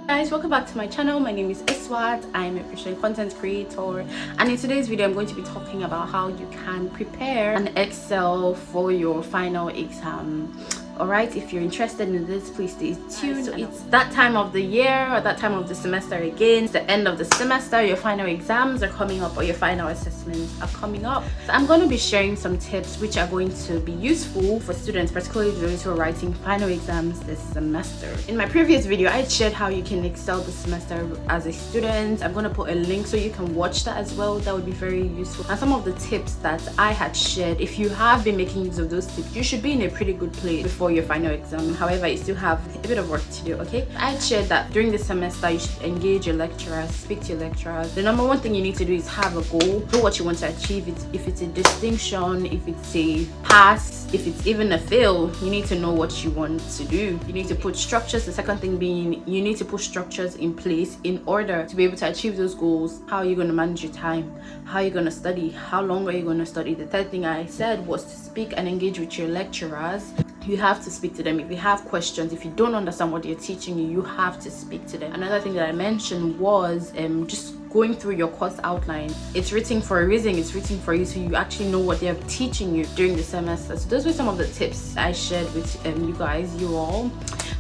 Guys, welcome back to my channel. My name is Iswat. I'm a Christian content creator, and in today's video I'm going to be talking about how you can prepare and excel for your final exam. Alright, if you're interested in this, please stay tuned. So it's that time of the year, or that time of the semester again. It's the end of the semester, your final exams are coming up, or your final assessments are coming up. So I'm going to be sharing some tips which are going to be useful for students, particularly those who are writing final exams this semester. In my previous video, I shared how you can excel this semester as a student. I'm going to put a link so you can watch that as well. That would be very useful. And some of the tips that I had shared, if you have been making use of those tips, you should be in a pretty good place before your final exam. However, you still have a bit of work to do. Okay, I shared that during the semester you should engage your lecturers, speak to your lecturers. The number one thing you need to do is have a goal, know what you want to achieve. If it's a distinction, if it's a pass, if it's even a fail, you need to know what you want to do. You need to put structures. The second thing being, you need to put structures in place in order to be able to achieve those goals. How are you going to manage your time? How are you going to study? How long are you going to study? The third thing I said was to speak and engage with your lecturers. You have to speak to them. If you have questions, if you don't understand what they're teaching you, you have to speak to them. Another thing that I mentioned was just going through your course outline. It's written for a reason. It's written for you, so you actually know what they're teaching you during the semester. So those were some of the tips I shared with you all,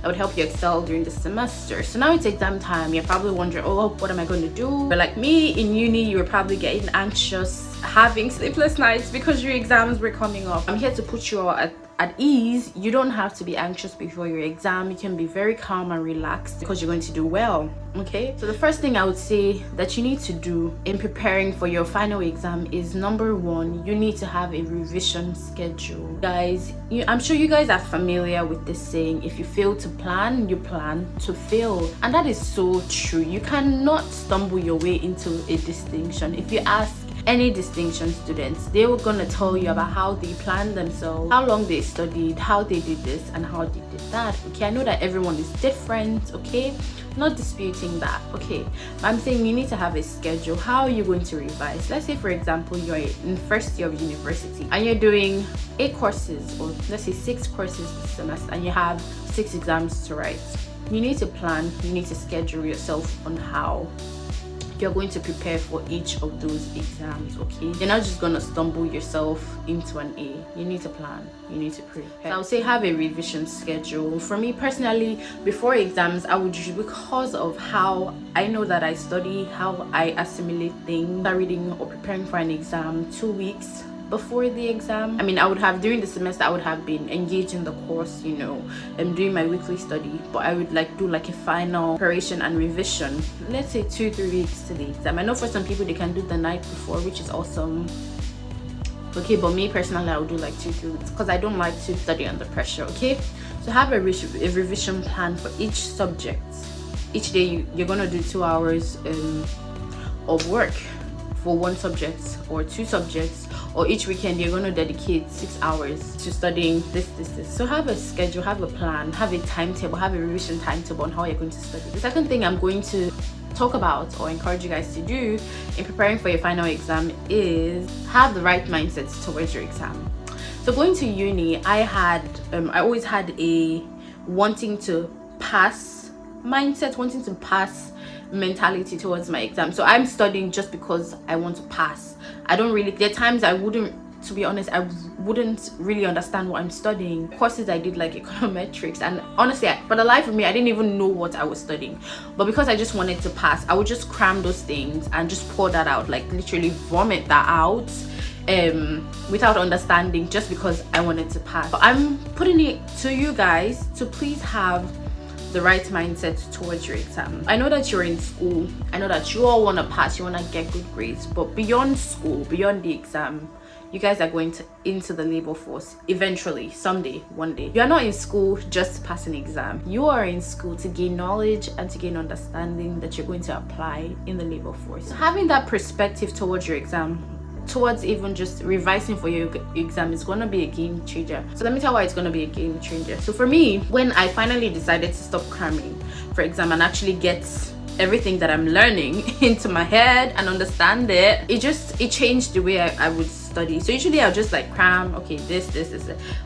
that would help you excel during the semester. So now it's exam time. You're probably wondering, oh, what am I going to do? But like me in uni, you were probably getting anxious, having sleepless nights because your exams were coming up. I'm here to put you all at ease. You don't have to be anxious before your exam. You can be very calm and relaxed because you're going to do well. Okay, so the first thing I would say that you need to do in preparing for your final exam is, number one, you need to have a revision schedule. Guys, I'm sure you guys are familiar with this saying, if you fail to plan, you plan to fail. And that is so true. You cannot stumble your way into a distinction. If you ask any distinction students, they were gonna tell you about how they planned themselves, how long they studied, how they did this and how they did that. Okay, I know that everyone is different. Okay, not disputing that. Okay, but I'm saying you need to have a schedule. How are you going to revise? Let's say, for example, you're in first year of university and you're doing 8 courses, or let's say 6 courses this semester, and you have 6 exams to write. You need to plan. You need to schedule yourself on how you're going to prepare for each of those exams. Okay, you're not just gonna stumble yourself into an A. You need to plan, you need to prepare. So I would say have a revision schedule. For me personally, before exams, I would usually, because of how I know that I study, how I assimilate things, start reading or preparing for an exam 2 weeks before the exam. I mean, I would have, during the semester, I would have been engaged in the course, you know, and doing my weekly study, but I would do a final preparation and revision, let's say 2-3 weeks to the exam. I know for some people they can do the night before, which is awesome. Okay, but me personally, I would do 2-3 weeks because I don't like to study under pressure. Okay, so have a revision plan for each subject. Each day you're gonna do 2 hours of work for one subject or 2 subjects, or each weekend you're going to dedicate 6 hours to studying this. So have a schedule, have a plan, have a timetable, have a revision timetable on how you're going to study. The second thing I'm going to talk about or encourage you guys to do in preparing for your final exam is have the right mindsets towards your exam. So going to uni, I always had a wanting to pass mindset, wanting to pass mentality towards my exam. So I'm studying just because I want to pass. I don't really, there are times I wouldn't, to be honest, I wouldn't really understand what I'm studying. Courses I did like econometrics, and honestly, for the life of me, I didn't even know what I was studying. But because I just wanted to pass, I would just cram those things and just pour that out, literally vomit that out without understanding, just because I wanted to pass. But I'm putting it to you guys to please have the right mindset towards your exam. I know that you're in school. I know that you all want to pass, you want to get good grades, but beyond school, beyond the exam, you guys are going into the labor force eventually, someday, one day. You are not in school just to pass an exam. You are in school to gain knowledge and to gain understanding that you're going to apply in the labor force. So having that perspective towards your exam, towards even just revising for your exam, is going to be a game changer. So let me tell you why it's going to be a game changer. So for me, when I finally decided to stop cramming for exam and actually get everything that I'm learning into my head and understand it, it changed the way I would study. So usually I'll just like cram, okay, this,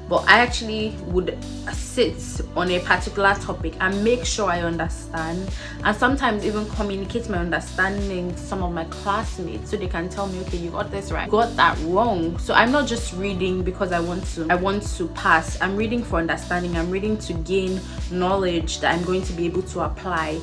but I actually would sit on a particular topic and make sure I understand, and sometimes even communicate my understanding to some of my classmates so they can tell me, okay, you got this right, you got that wrong. So I'm not just reading because I want to pass. I'm reading for understanding. I'm reading to gain knowledge that I'm going to be able to apply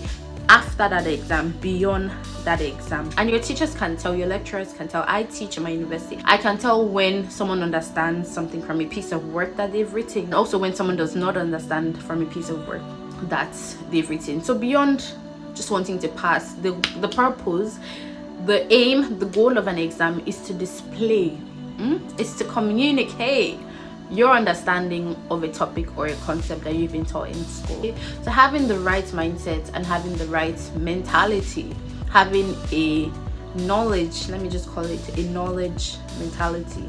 after that exam, beyond that exam. And your teachers can tell, your lecturers can tell. I teach in my university. I can tell when someone understands something from a piece of work that they've written, also when someone does not understand from a piece of work that they've written. So beyond just wanting to pass, the purpose, the aim, the goal of an exam is to display, is to communicate your understanding of a topic or a concept that you've been taught in school. So having the right mindset and having the right mentality, having a knowledge, let me just call it a knowledge mentality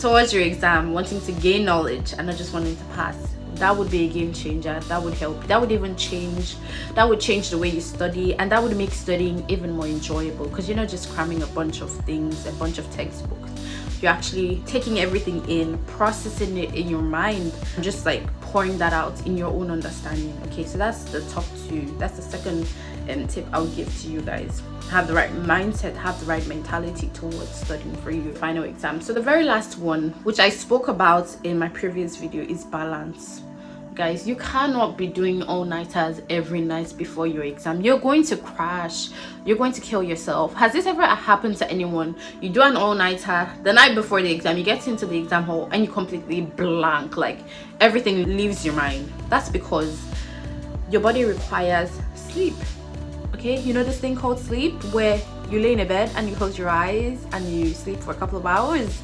towards your exam, wanting to gain knowledge and not just wanting to pass, that would be a game changer. That would help. That would even change the way you study, and that would make studying even more enjoyable, because you're not just cramming a bunch of things, a bunch of textbooks. You're actually taking everything in, processing it in your mind, and just like pouring that out in your own understanding. Okay, so that's the top two. That's the second tip I would give to you guys. Have the right mindset, have the right mentality towards studying for your final exam. So the very last one, which I spoke about in my previous video, is balance. Guys, you cannot be doing all-nighters every night before your exam. You're going to crash. You're going to kill yourself. Has this ever happened to anyone? You do an all-nighter the night before the exam, you get into the exam hall and you completely blank, like everything leaves your mind. That's because your body requires sleep. Okay, you know this thing called sleep, where you lay in a bed and you close your eyes and you sleep for a couple of hours?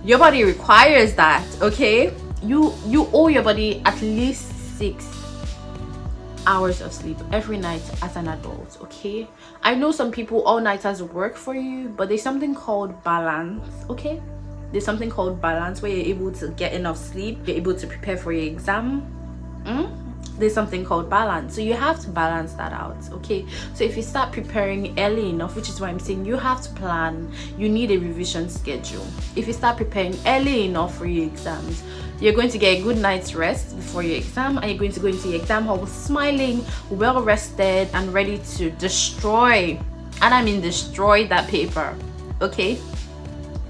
Your body requires that. Okay, you owe your body at least 6 hours of sleep every night as an adult. Okay, I know some people all-nighters work for you, but there's something called balance. Okay, there's something called balance where you're able to get enough sleep, you're able to prepare for your exam. There's something called balance, so you have to balance that out. Okay, so if you start preparing early enough, which is why I'm saying you have to plan, you need a revision schedule. If you start preparing early enough for your exams, you're going to get a good night's rest before your exam, and you're going to go into your exam hall smiling, well rested, and ready to destroy, and I mean destroy, that paper. Okay,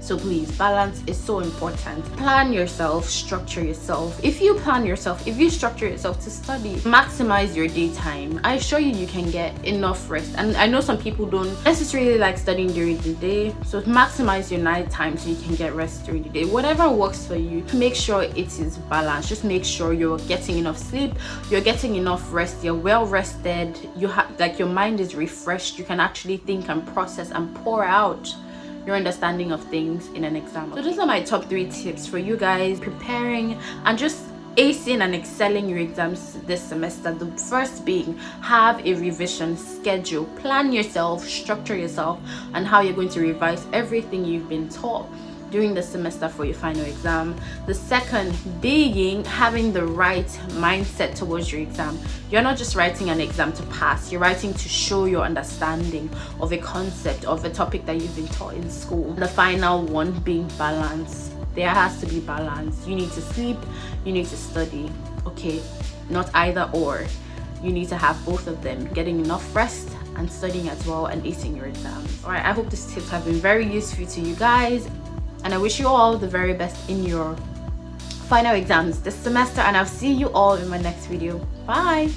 so please, balance is so important. Plan yourself, structure yourself. If you plan yourself, if you structure yourself to study, maximize your daytime. I assure you, you can get enough rest. And I know some people don't necessarily like studying during the day, so maximize your night time so you can get rest during the day. Whatever works for you, make sure it is balanced. Just make sure you're getting enough sleep, you're getting enough rest, you're well rested, you have, like, your mind is refreshed. You can actually think and process and pour out your understanding of things in an exam. So those are my top 3 tips for you guys preparing and just acing and excelling your exams this semester. The first being, have a revision schedule. Plan yourself, structure yourself, and how you're going to revise everything you've been taught during the semester for your final exam. The second being, having the right mindset towards your exam. You're not just writing an exam to pass, you're writing to show your understanding of a concept, of a topic that you've been taught in school. The final one being balance. There has to be balance. You need to sleep, you need to study. Okay, not either or. You need to have both of them, getting enough rest and studying as well, and acing your exams. All right, I hope these tips have been very useful to you guys, and I wish you all the very best in your final exams this semester, and I'll see you all in my next video. Bye.